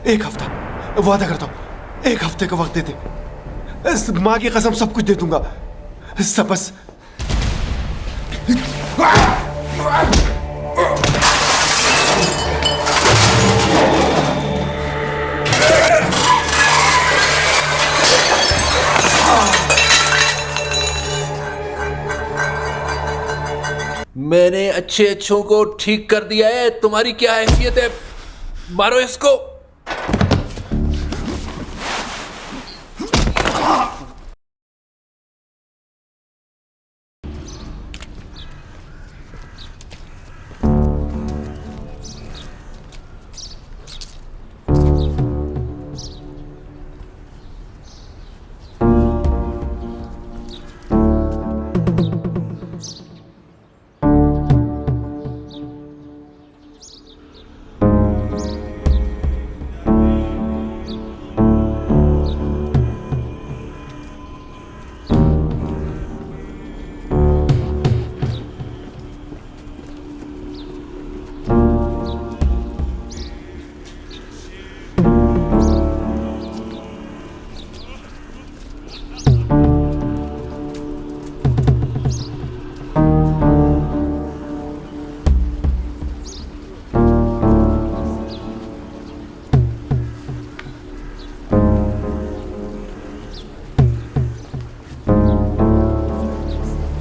एक हफ्ता वादा करता हूँ, 1 हफ्ते का वक्त देते। माँ की कसम सब कुछ दे दूंगा। सब बस मैंने अच्छे अच्छों को ठीक कर दिया है, तुम्हारी क्या हैसियत है? मारो इसको।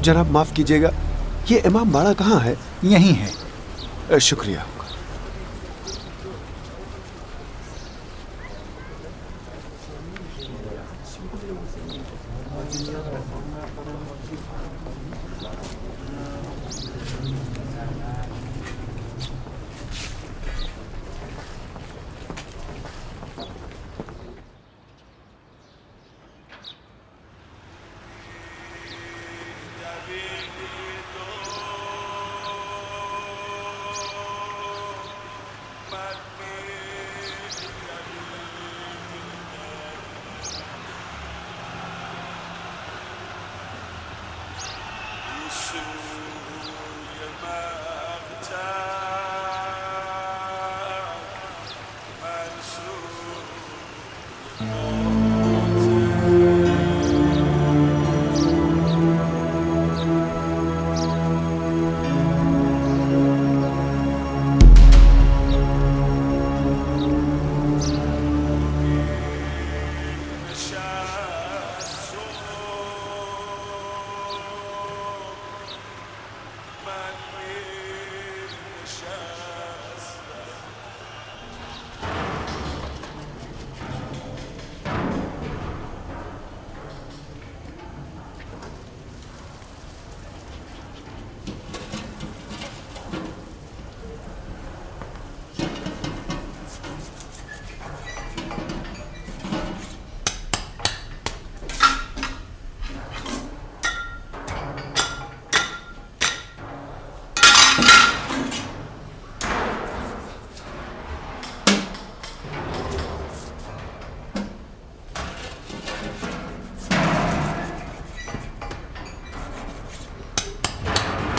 जनाब माफ कीजिएगा, ये इमाम बाड़ा कहाँ है? यहीं है। शुक्रिया।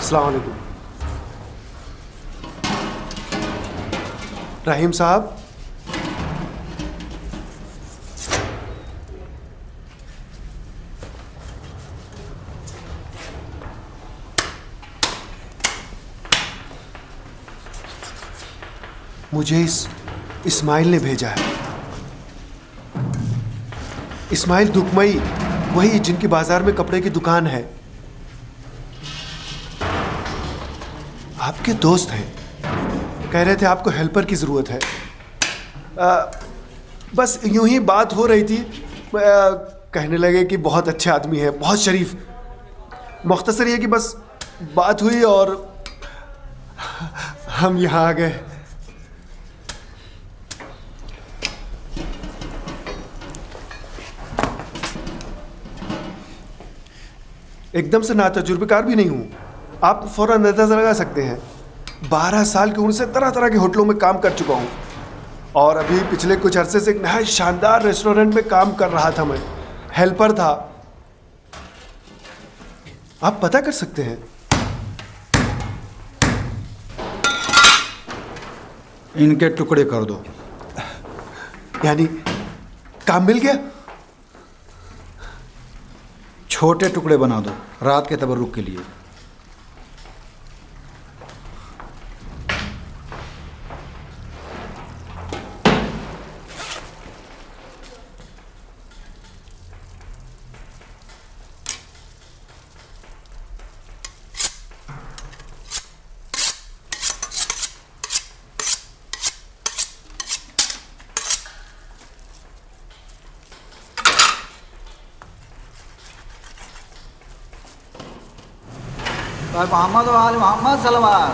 अस्सलाम वालेकुम। रहीम साहब, मुझे इस्माइल ने भेजा है। इस्माइल दुखमई, वही जिनकी बाजार में कपड़े की दुकान है। आपके दोस्त हैं, कह रहे थे आपको हेल्पर की ज़रूरत है। बस यूं ही बात हो रही थी। कहने लगे कि बहुत अच्छे आदमी है, बहुत शरीफ। मुख्तसर ये कि बस बात हुई और हम यहाँ आ गए। एकदम से नातजुर्बेकार भी नहीं हूँ, आप फौरन अंदाज़ा लगा सकते हैं। 12 साल की उम्र से तरह तरह के होटलों में काम कर चुका हूँ और अभी पिछले कुछ अरसे से एक नया शानदार रेस्टोरेंट में काम कर रहा था। मैं हेल्पर था। आप पता कर सकते हैं। इनके टुकड़े कर दो। यानी काम मिल गया? छोटे टुकड़े बना दो रात के तबर्रुक के लिए। मोहम्मद वाल मोहम्मद सलवार।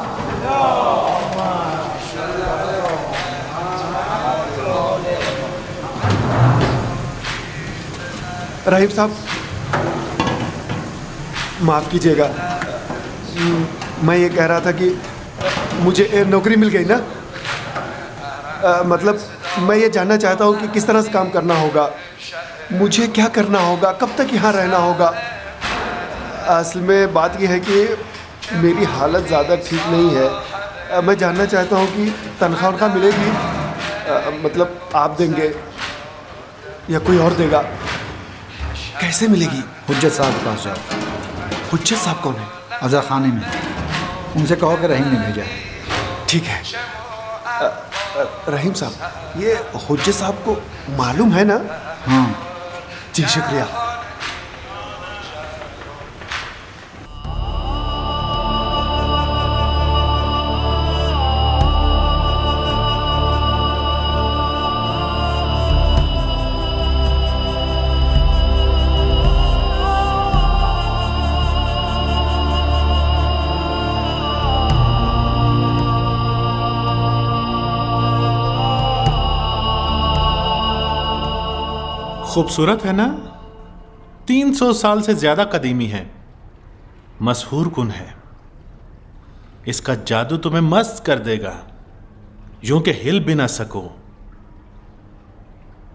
रहीम साहब, माफ़ कीजिएगा, मैं ये कह रहा था कि मुझे नौकरी मिल गई ना। मतलब मैं ये जानना चाहता हूँ कि किस तरह से काम करना होगा, मुझे क्या करना होगा, कब तक यहाँ रहना होगा। असल में बात यह है कि मेरी हालत ज़्यादा ठीक नहीं है। मैं जानना चाहता हूँ कि तनख्वाह मिलेगी, मतलब आप देंगे या कोई और देगा, कैसे मिलेगी? हुज्जत साहब के पास जाओ। हुज्जत साहब कौन है? अज़ा खाने में, उनसे कहो कि रहीम ने भेजा है। ठीक है। रहीम साहब, ये हुज्जत साहब को मालूम है ना? हाँ। जी शुक्रिया। खूबसूरत है ना? 300 साल से ज्यादा कदीमी है, मशहूर कुन है। इसका जादू तुम्हें मस्त कर देगा, यूं कि हिल भी ना सको।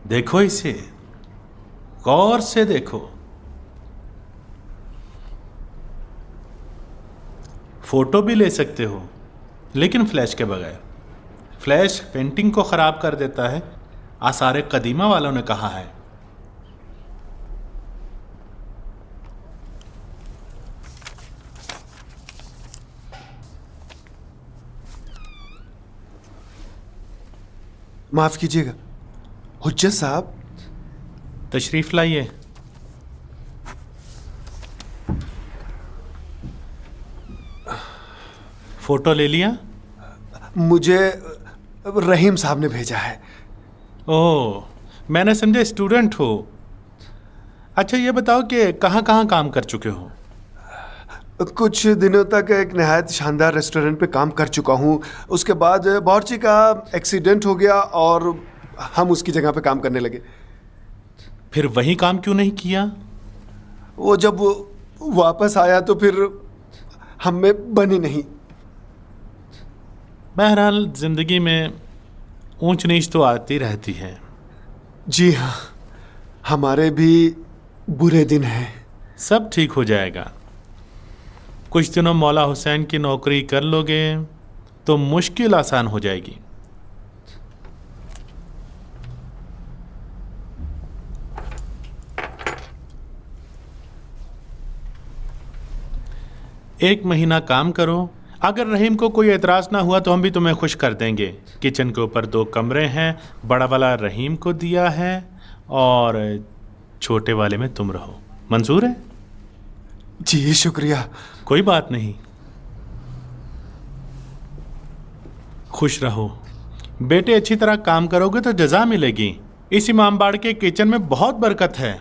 देखो इसे, गौर से देखो। फोटो भी ले सकते हो, लेकिन फ्लैश के बगैर। फ्लैश पेंटिंग को खराब कर देता है, आसारे कदीमा वालों ने कहा है। माफ़ कीजिएगा हुज्जत साहब। तशरीफ लाइए। फोटो ले लिया? मुझे रहीम साहब ने भेजा है। ओह, मैंने समझा स्टूडेंट हो। अच्छा ये बताओ कि कहाँ कहाँ काम कर चुके हो? कुछ दिनों तक एक नहायत शानदार रेस्टोरेंट पे काम कर चुका हूँ। उसके बाद बावर्ची का एक्सीडेंट हो गया और हम उसकी जगह पे काम करने लगे। फिर वही काम क्यों नहीं किया? वो जब वापस आया तो फिर हम में बनी नहीं। बहरहाल जिंदगी में ऊंच नीच तो आती रहती है। जी हाँ, हमारे भी बुरे दिन हैं। सब ठीक हो जाएगा। कुछ दिनों मौला हुसैन की नौकरी कर लोगे तो मुश्किल आसान हो जाएगी। एक महीना काम करो। अगर रहीम को कोई एतराज़ ना हुआ तो हम भी तुम्हें खुश कर देंगे। किचन के ऊपर 2 कमरे हैं, बड़ा वाला रहीम को दिया है और छोटे वाले में तुम रहो। मंजूर है? जी शुक्रिया। कोई बात नहीं, खुश रहो बेटे। अच्छी तरह काम करोगे तो जज़ा मिलेगी। इस इमामबाड़ के किचन में बहुत बरकत है।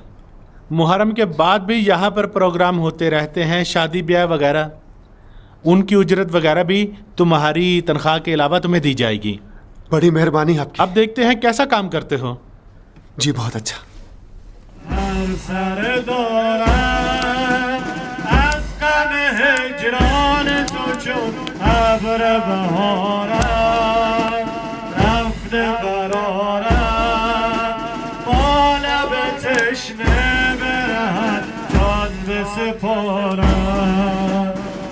मुहर्रम के बाद भी यहाँ पर प्रोग्राम होते रहते हैं, शादी ब्याह वगैरह। उनकी उजरत वगैरह भी तुम्हारी तनख्वाह के अलावा तुम्हें दी जाएगी। बड़ी मेहरबानी आपकी। अब देखते हैं कैसा काम करते हो। जी बहुत अच्छा।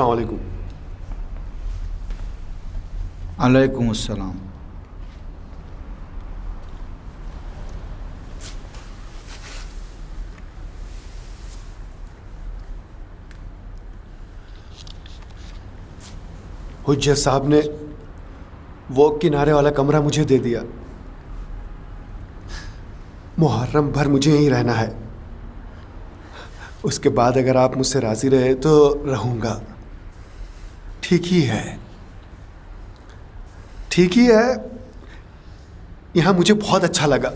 अस्सलाम वालेकुम। अलैकुम अस्सलाम। हुज्जत साहब ने वो किनारे वाला कमरा मुझे दे दिया। मुहर्रम भर मुझे यहीं रहना है। उसके बाद अगर आप मुझसे राजी रहे तो रहूंगा। ठीक ही है, ठीक ही है। यहां मुझे बहुत अच्छा लगा।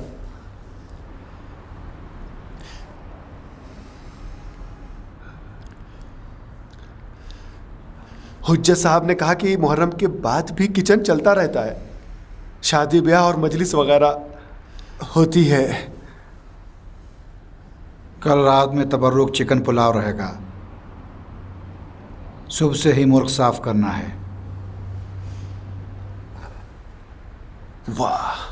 हुज्जत साहब ने कहा कि मुहर्रम के बाद भी किचन चलता रहता है, शादी ब्याह और मजलिस वगैरह होती है। कल रात में तबर्रुक चिकन पुलाव रहेगा। सुबह से ही मुर्ग साफ करना है। वाह,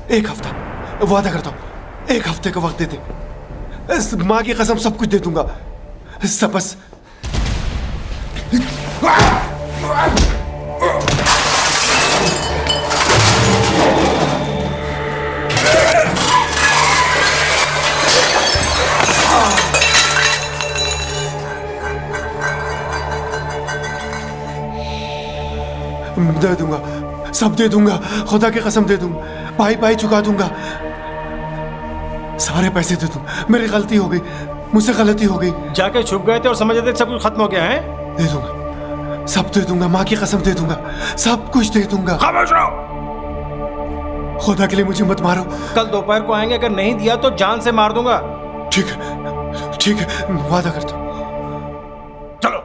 एक हफ्ता वादा करता हूं, एक हफ्ते का वक्त दे दे। मां की कसम सब कुछ दे दूंगा। सब बस दे दूंगा, सब दे दूंगा, खुदा की कसम दे दूंगा। पाई पाई चुका दूंगा, सारे पैसे दे दूंगा। मेरी गलती हो गई, मुझसे गलती हो गई। जाके छुप गए थे और समझ रहे थे सब कुछ खत्म हो गया है। दे दूंगा, सब दे दूंगा, माँ की कसम दे दूंगा, सब कुछ दे दूंगा। खामोश रहो। खुदा के लिए मुझे मत मारो। कल दोपहर को आएंगे, अगर नहीं दिया तो जान से मार दूंगा। ठीक है, ठीक है, वादा करता हूं। चलो।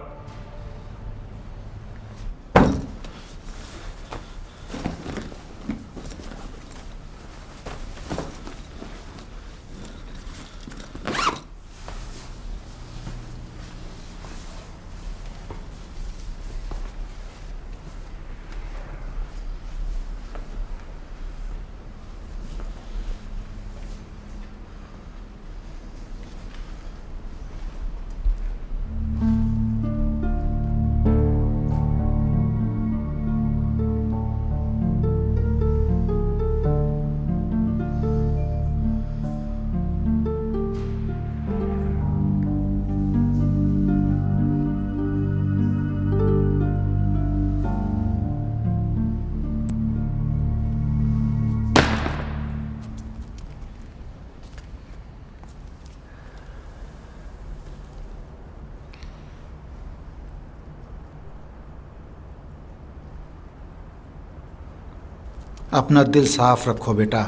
अपना दिल साफ रखो बेटा,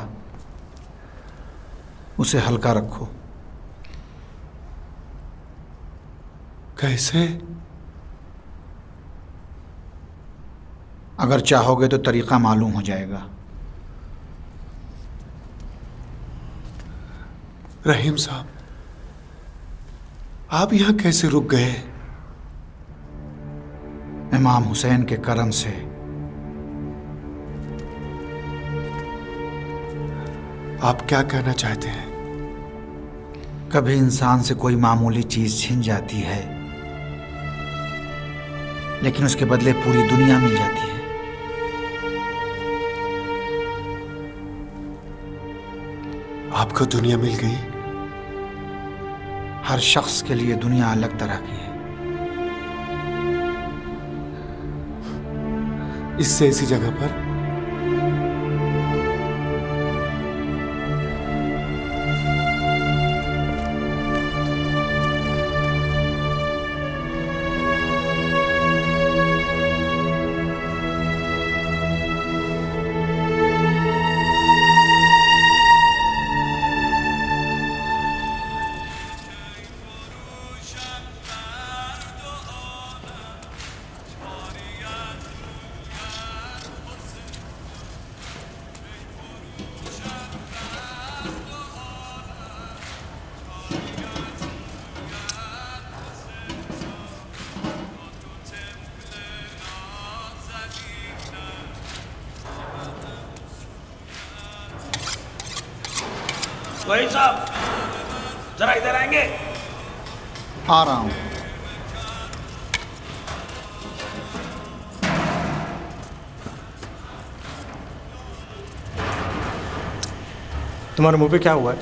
उसे हल्का रखो। कैसे? अगर चाहोगे तो तरीका मालूम हो जाएगा। रहीम साहब, आप यहां कैसे रुक गए? इमाम हुसैन के करम से। आप क्या कहना चाहते हैं? कभी इंसान से कोई मामूली चीज छिन जाती है, लेकिन उसके बदले पूरी दुनिया मिल जाती है। आपको दुनिया मिल गई? हर शख्स के लिए दुनिया अलग तरह की है। इससे ऐसी जगह पर वही साहब, जरा इधर आएंगे? आ रहा हूं। तुम्हारे मुंह पे क्या हुआ है?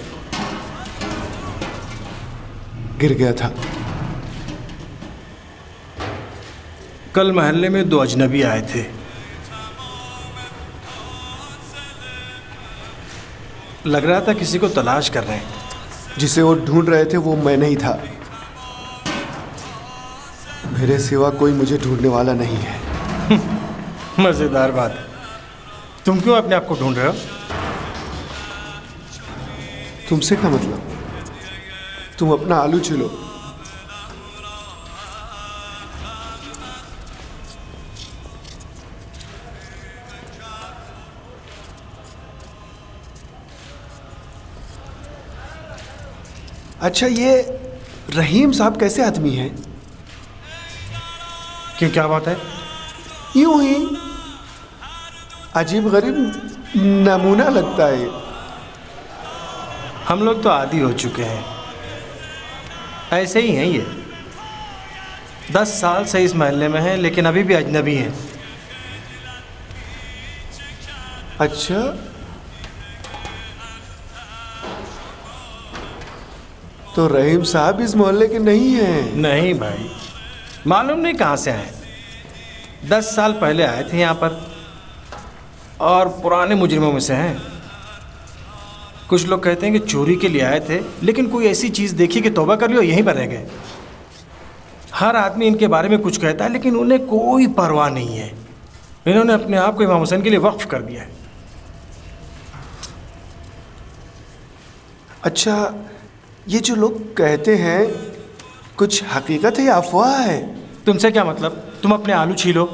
गिर गया था। कल मोहल्ले में 2 अजनबी आए थे। लग रहा था किसी को तलाश कर रहे हैं। जिसे वो ढूंढ रहे थे वो मैं नहीं था। मेरे सिवा कोई मुझे ढूंढने वाला नहीं है। मजेदार बात है। तुम क्यों अपने आप को ढूंढ रहे हो? तुमसे क्या मतलब? तुम अपना आलू छिलो। अच्छा, ये रहीम साहब कैसे आदमी हैं? क्यों, क्या बात है? यूं ही अजीब गरीब नमूना लगता है। हम लोग तो आदी हो चुके हैं, ऐसे ही हैं ये। 10 साल से इस मोहल्ले में हैं, लेकिन अभी भी अजनबी हैं। अच्छा, तो रहीम साहब इस मोहल्ले के नहीं हैं? नहीं भाई, मालूम नहीं कहाँ से आए। 10 साल पहले आए थे यहाँ पर, और पुराने मुजरिमों में से हैं। कुछ लोग कहते हैं कि चोरी के लिए आए थे, लेकिन कोई ऐसी चीज़ देखी कि तौबा कर लियो, यहीं पर रह गए। हर आदमी इनके बारे में कुछ कहता है, लेकिन उन्हें कोई परवाह नहीं है। इन्होंने अपने आप को इमाम हुसैन के लिए वक्फ कर दिया है। अच्छा, ये जो लोग कहते हैं, कुछ हकीकत है या अफवाह है? तुमसे क्या मतलब? तुम अपने आलू छीलो।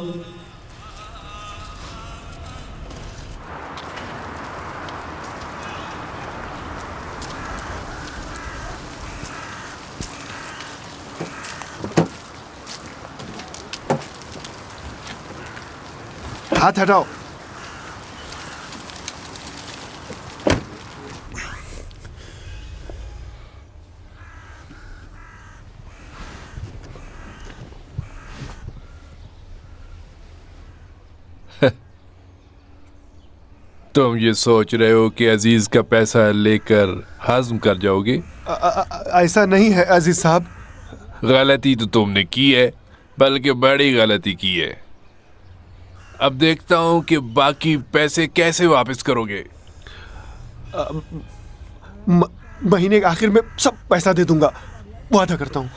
हाथ हटाओ। तुम ये सोच रहे हो कि अजीज का पैसा लेकर हजम कर जाओगे? ऐसा नहीं है अजीज साहब। गलती तो तुमने की है, बल्कि बड़ी गलती की है। अब देखता हूं कि बाकी पैसे कैसे वापस करोगे। महीने के आखिर में सब पैसा दे दूंगा, वादा करता हूँ।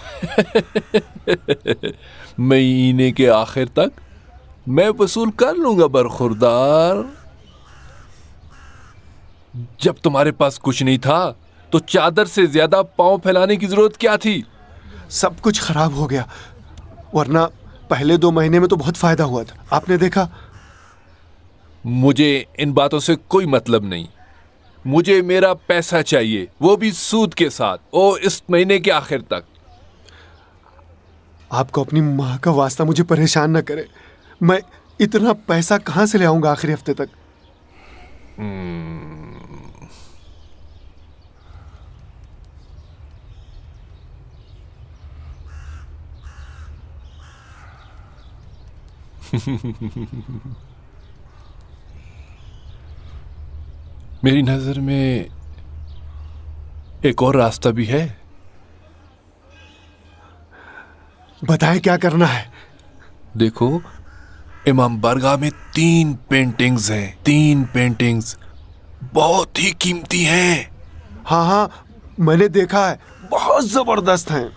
महीने के आखिर तक मैं वसूल कर लूंगा बरखुरदार। जब तुम्हारे पास कुछ नहीं था तो चादर से ज्यादा पांव फैलाने की जरूरत क्या थी? सब कुछ खराब हो गया, वरना पहले 2 महीने में तो बहुत फायदा हुआ था, आपने देखा। मुझे इन बातों से कोई मतलब नहीं। मुझे मेरा पैसा चाहिए, वो भी सूद के साथ, और इस महीने के आखिर तक। आपको अपनी माँ का वास्ता मुझे परेशान न करे। मैं इतना पैसा कहाँ से ले आऊंगा आखिरी हफ्ते तक? मेरी नजर में एक और रास्ता भी है। बताएं क्या करना है। देखो, इमाम बारगाह में 3 पेंटिंग्स हैं। 3 पेंटिंग्स बहुत ही कीमती हैं। हाँ हाँ, मैंने देखा है, बहुत जबरदस्त हैं।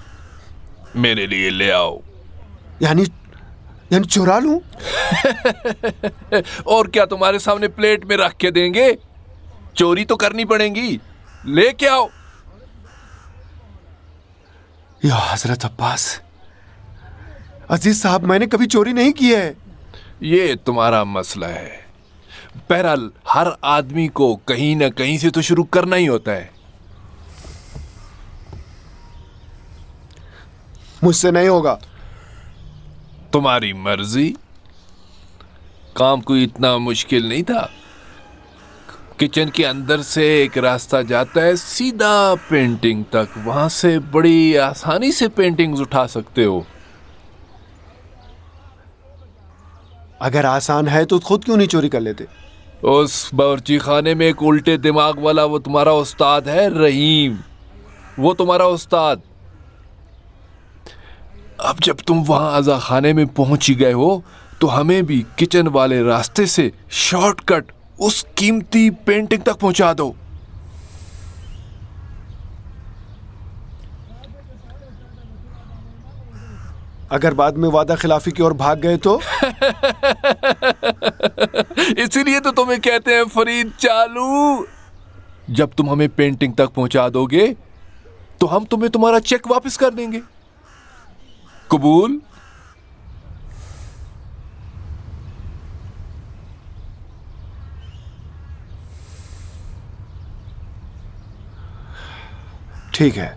मेरे लिए ले आओ। यानी चुरा लूं? और क्या तुम्हारे सामने प्लेट में रख के देंगे? चोरी तो करनी पड़ेगी। लेके आओ। या हजरत अब्बास, अजीज साहब, मैंने कभी चोरी नहीं की है। ये तुम्हारा मसला है। बहरहाल, हर आदमी को कहीं ना कहीं से तो शुरू करना ही होता है। मुझसे नहीं होगा। तुम्हारी मर्जी। काम कोई इतना मुश्किल नहीं था। किचन के अंदर से एक रास्ता जाता है सीधा पेंटिंग तक। वहां से बड़ी आसानी से पेंटिंग्स उठा सकते हो। अगर आसान है तो खुद क्यों नहीं चोरी कर लेते? उस बावर्ची खाने में एक उल्टे दिमाग वाला, वो तुम्हारा उस्ताद है रहीम। वो तुम्हारा उस्ताद। अब जब तुम वहां अज़ा खाने में पहुंच ही गए हो तो हमें भी किचन वाले रास्ते से शॉर्टकट उस कीमती पेंटिंग तक पहुंचा दो। अगर बाद में वादा खिलाफी की ओर भाग गए तो? इसीलिए तो तुम्हें कहते हैं फरीद चालू। जब तुम हमें पेंटिंग तक पहुंचा दोगे तो हम तुम्हें तुम्हारा चेक वापस कर देंगे। कबूल? ठीक है।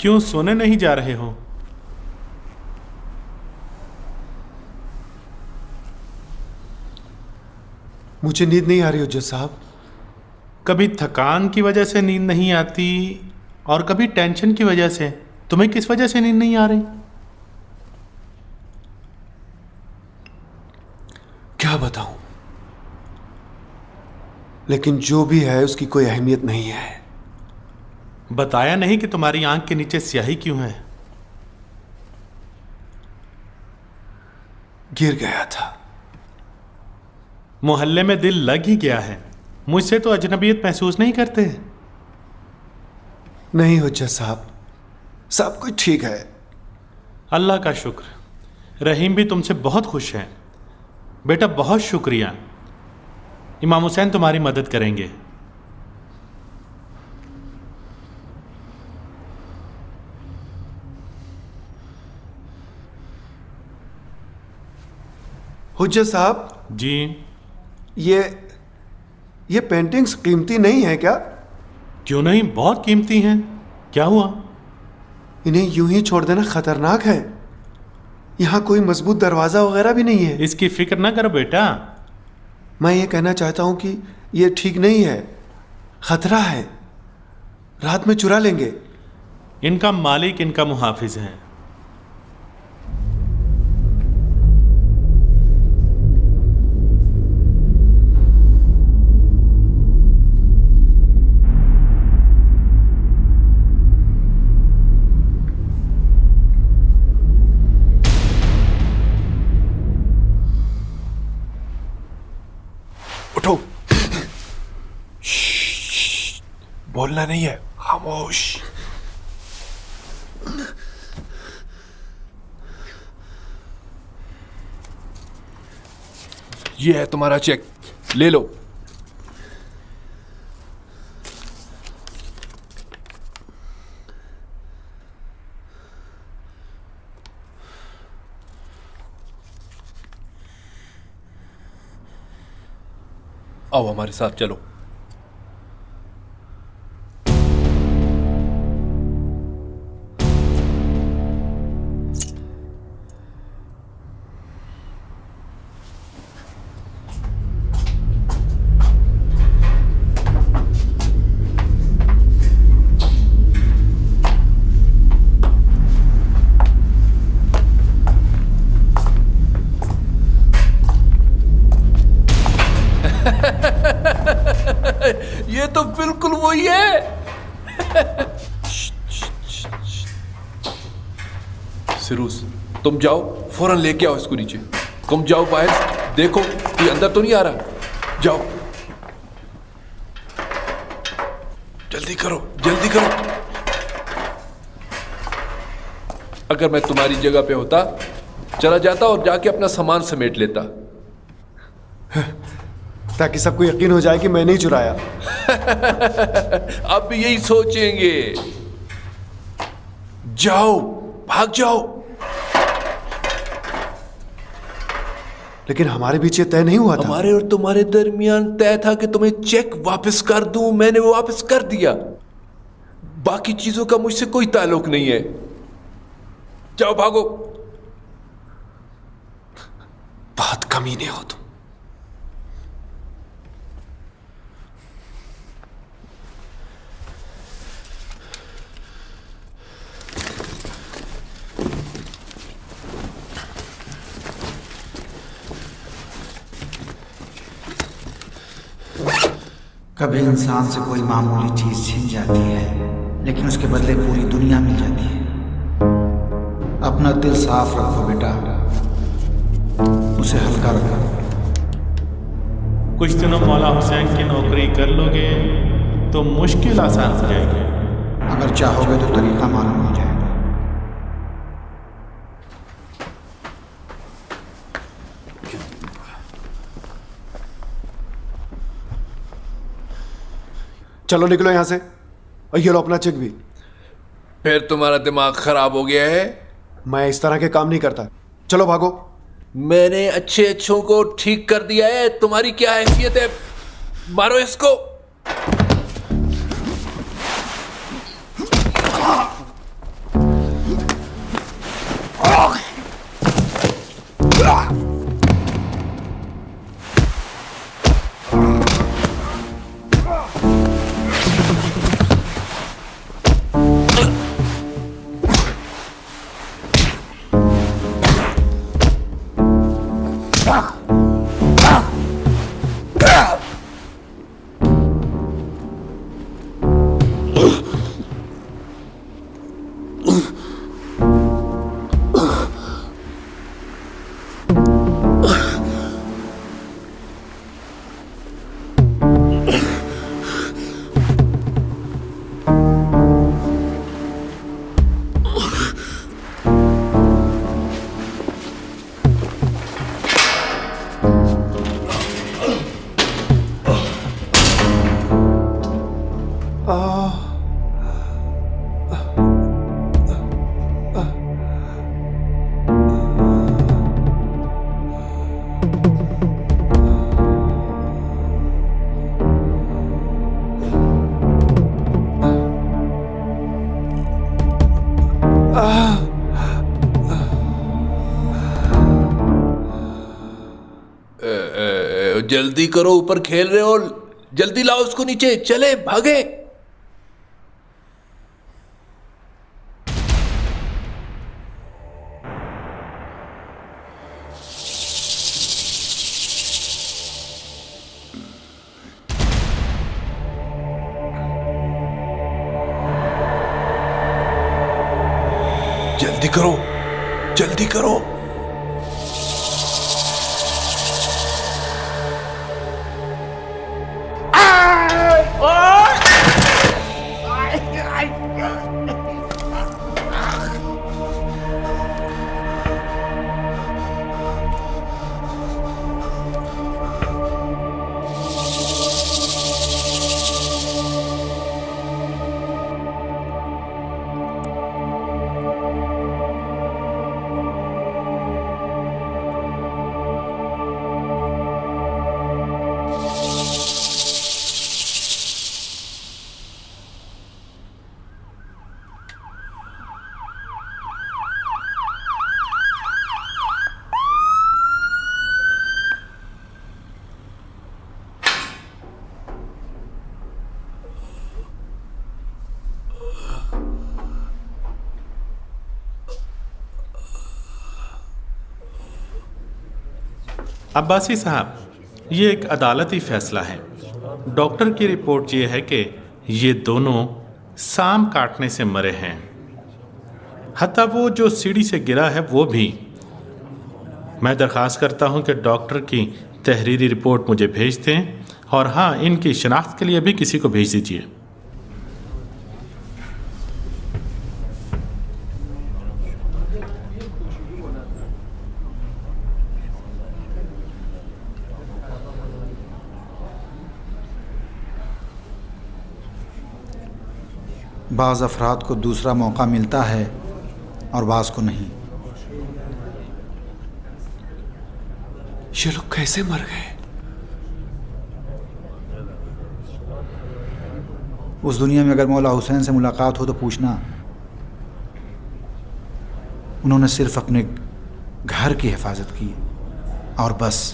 क्यों सोने नहीं जा रहे हो? मुझे नींद नहीं आ रही हुज्जत साहब। कभी थकान की वजह से नींद नहीं आती और कभी टेंशन की वजह से। तुम्हें किस वजह से नींद नहीं आ रही? क्या बताऊं, लेकिन जो भी है उसकी कोई अहमियत नहीं है। बताया नहीं कि तुम्हारी आंख के नीचे स्याही क्यों है? गिर गया था। मोहल्ले में दिल लग ही गया है। मुझसे तो अजनबियत महसूस नहीं करते? नहीं हुज्जत साहब, सब कुछ ठीक है। अल्लाह का शुक्र। रहीम भी तुमसे बहुत खुश है। बेटा बहुत शुक्रिया। इमाम हुसैन तुम्हारी मदद करेंगे। हुज्जत साहब, जी। ये पेंटिंग्स कीमती नहीं है क्या? क्यों नहीं, बहुत कीमती हैं। क्या हुआ? इन्हें यूं ही छोड़ देना खतरनाक है। यहाँ कोई मजबूत दरवाजा वगैरह भी नहीं है। इसकी फिक्र ना करो बेटा। मैं ये कहना चाहता हूँ कि ये ठीक नहीं है, खतरा है, रात में चुरा लेंगे। इनका मालिक इनका मुहाफिज है। उठो। बोलना नहीं है, खामोश। ये है तुम्हारा चेक, ले लो। आओ हमारे साथ चलो। ये तो बिल्कुल वही है। सिरूस, तुम जाओ, फौरन लेके आओ इसको नीचे। तुम जाओ बाहर, देखो ये अंदर तो नहीं आ रहा। जाओ, जल्दी करो, जल्दी करो। अगर मैं तुम्हारी जगह पे होता, चला जाता और जाके अपना सामान समेट लेता, ताकि सबको यकीन हो जाए कि मैंने ही चुराया। अब भी यही सोचेंगे। जाओ, भाग जाओ। लेकिन हमारे बीच ये तय नहीं हुआ था। हमारे और तुम्हारे दरमियान तय था कि तुम्हें चेक वापस कर दूं। मैंने वो वापस कर दिया। बाकी चीजों का मुझसे कोई ताल्लुक नहीं है। जाओ, भागो। बहुत कमीने हो तुम। कभी इंसान से कोई मामूली चीज छिन जाती है, लेकिन उसके बदले पूरी दुनिया मिल जाती है। अपना दिल साफ रखो बेटा, उसे हल्का रखो। कुछ दिनों मौला हुसैन की नौकरी कर लोगे तो मुश्किल आसान हो जाएगी। अगर चाहोगे तो तरीका मालूम हो जाएगा। चलो निकलो यहां से, और ये लो अपना चेक भी। फिर तुम्हारा दिमाग खराब हो गया है। मैं इस तरह के काम नहीं करता। चलो भागो। मैंने अच्छे अच्छों को ठीक कर दिया है, तुम्हारी क्या हैसियत है? मारो इसको। जल्दी करो, ऊपर खेल रहे हो, जल्दी लाओ उसको नीचे, चले भागे। जल्दी करो, जल्दी करो। अब्बासी साहब, ये एक अदालती फैसला है। डॉक्टर की रिपोर्ट ये है कि ये दोनों सांप काटने से मरे हैं। हत्ता वो जो सीढ़ी से गिरा है वो भी। मैं दरख्वास्त करता हूँ कि डॉक्टर की तहरीरी रिपोर्ट मुझे भेज दें, और हाँ, इनकी शनाख्त के लिए भी किसी को भेज दीजिए। बाज़ अफराद को दूसरा मौका मिलता है और बाज़ को नहीं। ये लोग कैसे मर गए? उस दुनिया में अगर मौला हुसैन से मुलाकात हो तो पूछना। उन्होंने सिर्फ अपने घर की हिफाजत की और बस।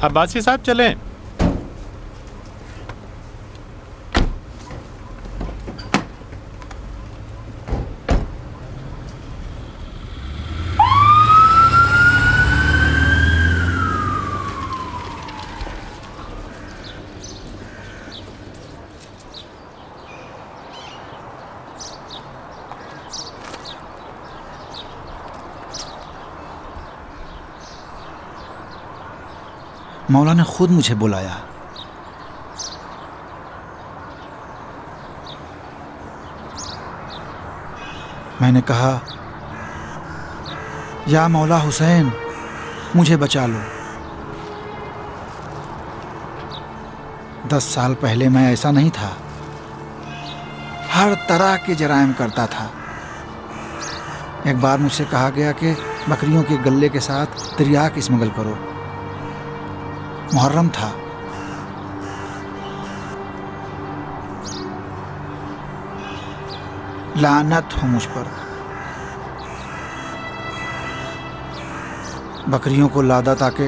अब्बासी साहब चलें। मौला ने खुद मुझे बुलाया। मैंने कहा, या मौला हुसैन, मुझे बचा लो। 10 साल पहले मैं ऐसा नहीं था। हर तरह के जराइम करता था। एक बार मुझसे कहा गया कि बकरियों के गल्ले के साथ तिर्याक स्मगल करो। मुहर्रम था। लानत हो मुझ पर। बकरियों को लादा ताकि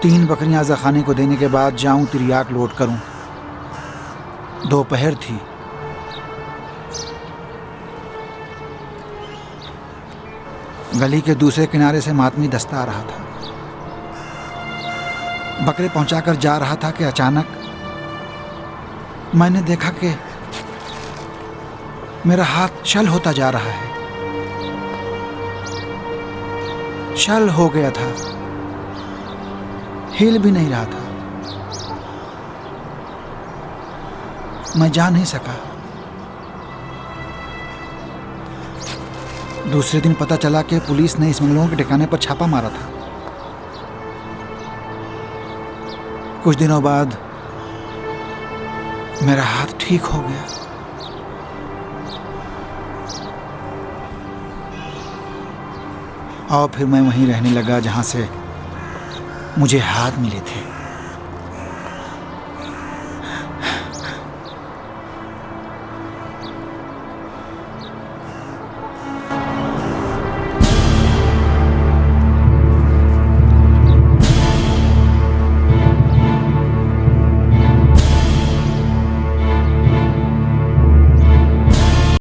3 बकरियां ज़खाने को देने के बाद जाऊं तिर्याक लोड करूं। दोपहर थी। गली के दूसरे किनारे से मातमी दस्ता आ रहा था। बकरे पहुंचाकर जा रहा था कि अचानक मैंने देखा कि मेरा हाथ शल होता जा रहा है। शल हो गया था, हिल भी नहीं रहा था। मैं जा नहीं सका। दूसरे दिन पता चला कि पुलिस ने स्मगलरों के ठिकाने पर छापा मारा था। कुछ दिनों बाद मेरा हाथ ठीक हो गया। और फिर मैं वहीं रहने लगा जहां से मुझे हाथ मिले थे।